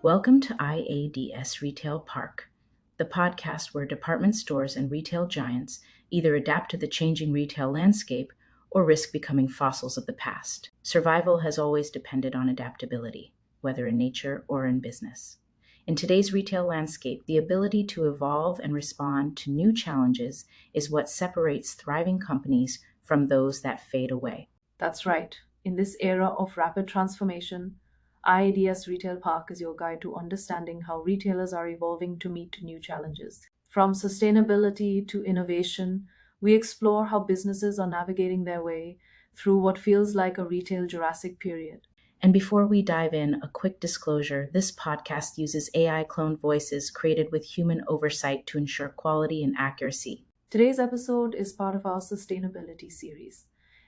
Welcome to IADS Retail Park, the podcast where department stores and retail giants either adapt to the changing retail landscape or risk becoming fossils of the past. Survival has always depended on adaptability, whether in nature or in business. In today's retail landscape, the ability to evolve and respond to new challenges is what separates thriving companies from those that fade away. That's right. In this era of rapid transformation, IADS Retail Park is your guide to understanding how retailers are evolving to meet new challenges. From sustainability to innovation, we explore how businesses are navigating their way through what feels like a retail Jurassic period. And before we dive in, a quick disclosure: this podcast uses AI cloned voices created with human oversight to ensure quality and accuracy. Today's episode is part of our sustainability series,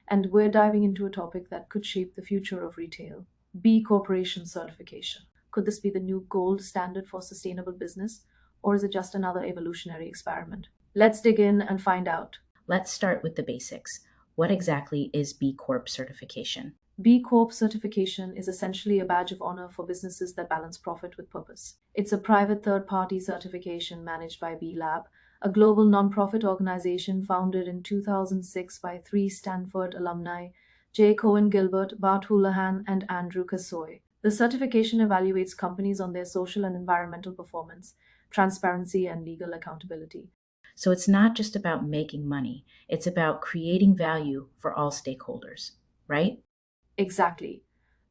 and we're diving into a topic that could shape the future of retail: B Corporation Certification. Could this be the new gold standard for sustainable business, or is it just another evolutionary experiment? Let's dig in and find out. Let's start with the basics. What exactly is B Corp certification? B Corp certification is essentially a badge of honor for businesses that balance profit with purpose. It's a private third party certification managed by B Lab, a global nonprofit organization founded in 2006 by three Stanford alumni, J. Cohen Gilbert, Bart Houlihan, and Andrew Kassoy. The certification evaluates companies on their social and environmental performance, transparency, and legal accountability. So it's not just about making money, it's about creating value for all stakeholders, right? Exactly.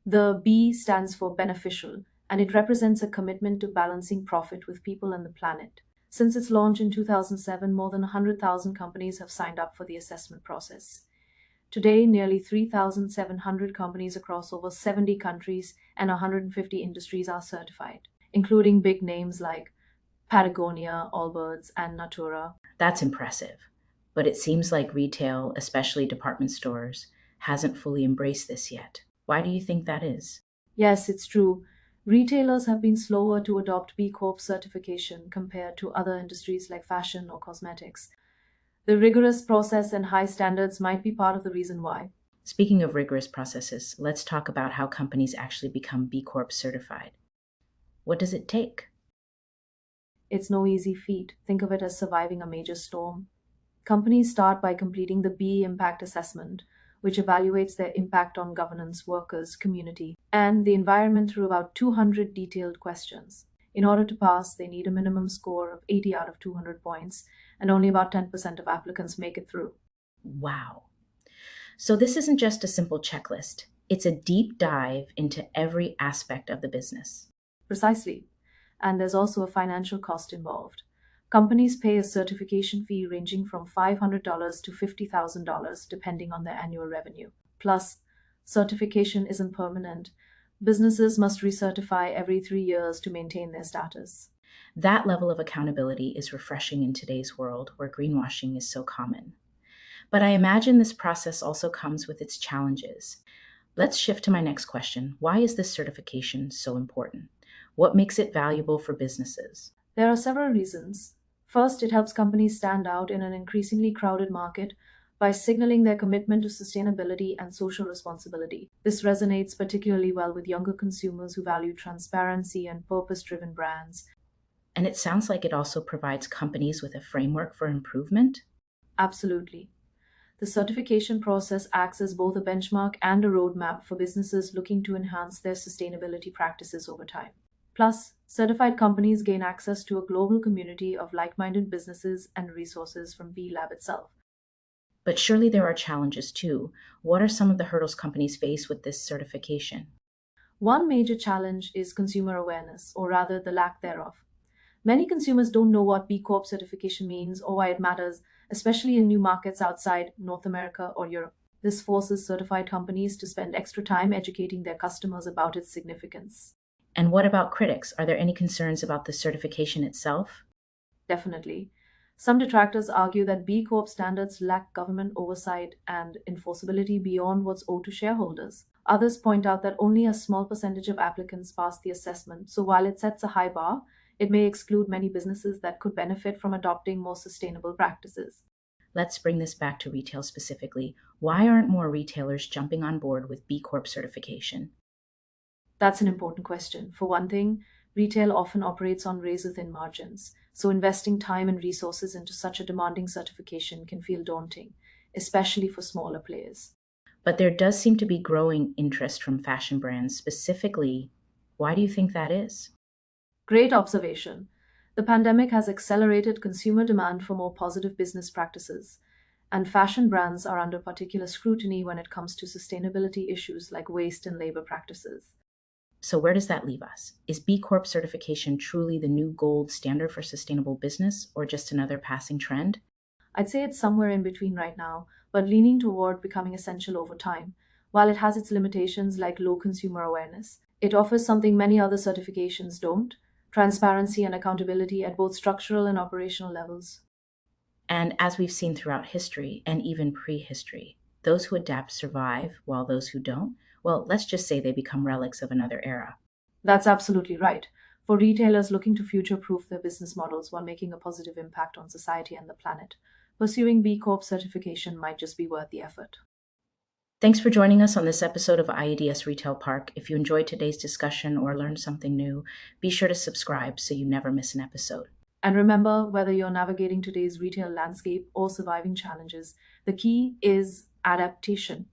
The B stands for beneficial, and it represents a commitment to balancing profit with people and the planet. Since its launch in 2007, more than 100,000 companies have signed up for the assessment process. Today, nearly 3,700 companies across over 70 countries and 150 industries are certified, including big names like Patagonia, Allbirds, and Natura. That's impressive. But it seems like retail, especially department stores, hasn't fully embraced this yet. Why do you think that is? Yes, it's true. Retailers have been slower to adopt B Corp certification compared to other industries like fashion or cosmetics. The rigorous process and high standards might be part of the reason why. Speaking of rigorous processes, let's talk about how companies actually become B Corp certified. What does it take? It's no easy feat. Think of it as surviving a major storm. Companies start by completing the B Impact Assessment, which evaluates their impact on governance, workers, community, and the environment through about 200 detailed questions. In order to pass, they need a minimum score of 80 out of 200 points, and only about 10% of applicants make it through. Wow. So this isn't just a simple checklist, it's a deep dive into every aspect of the business. Precisely. And there's also a financial cost involved. Companies pay a certification fee ranging from $500 to $50,000 depending on their annual revenue. Plus, certification isn't permanent. Businesses must recertify every 3 years to maintain their status. That level of accountability is refreshing in today's world where greenwashing is so common. But I imagine this process also comes with its challenges. Let's shift to my next question. Why is this certification so important? What makes it valuable for businesses? There are several reasons. First, it helps companies stand out in an increasingly crowded market by signaling their commitment to sustainability and social responsibility. This resonates particularly well with younger consumers who value transparency and purpose driven brands. And it sounds like it also provides companies with a framework for improvement. Absolutely. The certification process acts as both a benchmark and a roadmap for businesses looking to enhance their sustainability practices over time. Plus, certified companies gain access to a global community of like minded businesses and resources from B Lab itself. But surely there are challenges too. What are some of the hurdles companies face with this certification? One major challenge is consumer awareness, or rather the lack thereof. Many consumers don't know what B Corp certification means or why it matters, especially in new markets outside North America or Europe. This forces certified companies to spend extra time educating their customers about its significance. And what about critics? Are there any concerns about the certification itself? Definitely. Some detractors argue that B Corp standards lack government oversight and enforceability beyond what's owed to shareholders. Others point out that only a small percentage of applicants pass the assessment, so while it sets a high bar, it may exclude many businesses that could benefit from adopting more sustainable practices. Let's bring this back to retail specifically. Why aren't more retailers jumping on board with B Corp certification? That's an important question. For one thing, Retail often operates on razor-thin margins, so investing time and resources into such a demanding certification can feel daunting, especially for smaller players. But there does seem to be growing interest from fashion brands. Specifically, why do you think that is? Great observation. The pandemic has accelerated consumer demand for more positive business practices, and fashion brands are under particular scrutiny when it comes to sustainability issues like waste and labor practices. So, where does that leave us? Is B Corp certification truly the new gold standard for sustainable business or just another passing trend? I'd say it's somewhere in between right now, but leaning toward becoming essential over time. While it has its limitations like low consumer awareness, it offers something many other certifications don't: transparency and accountability at both structural and operational levels. And as we've seen throughout history and even prehistory, those who adapt survive, while those who don't, well, let's just say they become relics of another era. That's absolutely right. For retailers looking to future proof their business models while making a positive impact on society and the planet, pursuing B Corp certification might just be worth the effort. Thanks for joining us on this episode of IADS Retail Park. If you enjoyed today's discussion or learned something new, be sure to subscribe so you never miss an episode. And remember, whether you're navigating today's retail landscape or surviving challenges, the key is adaptation.